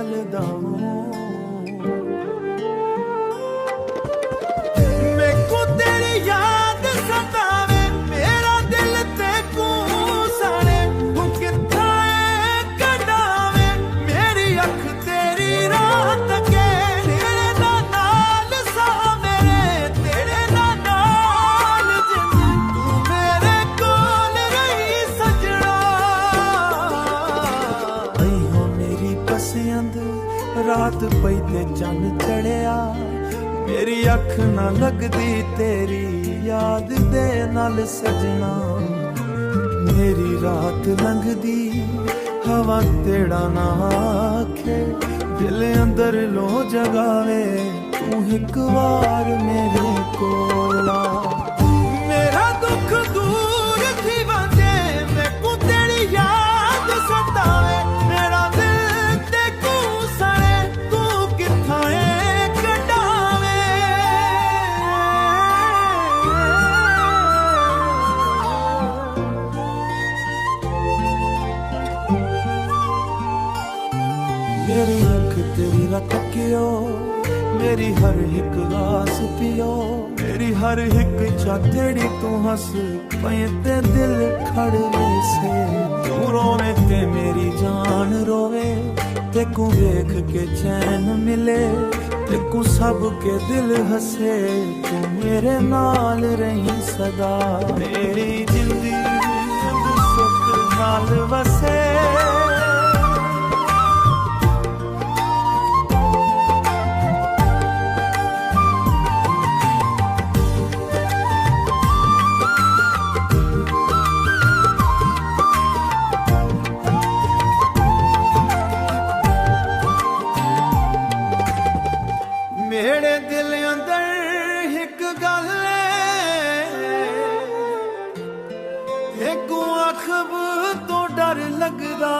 चलदा मेको तेरी याद सतावे मेरा दिल ते को सड़े तू कित्था कढावे मेरी अख तेरी रात के तेरे नाल सा मेरे तेरे नाल जिंद तू मेरे कोल रही सजना आई हो मेरी पसंद रात पई ते चंद चढ़िया मेरी अख ना लगदी तेरी याद दे नाल सजना मेरी रात लंघदी हवा तेड़ा ना आखे दिल अंदर लो जगावे तू एक बार मेरे कोल आ मेरा दुख दूर थी वंजे मैनू तेरी याद सतावे मेरा दिल ते को सड़े तू कित्था कढावे मेरी अख तेरी रख कियो मेरी हर एक आस पियो मेरी हर एक चा तेरी तू हंस पए ते दिल खड़े से तू रोवे ते मेरी जान रोवे ते को वेख के चैन मिले ते को सब के दिल हसे तू मेरे नाल रही सदा मेरी जिंदगी सुख नाल वसे मेरे दिल अंदर एक गल एक अखब तो डर लगदा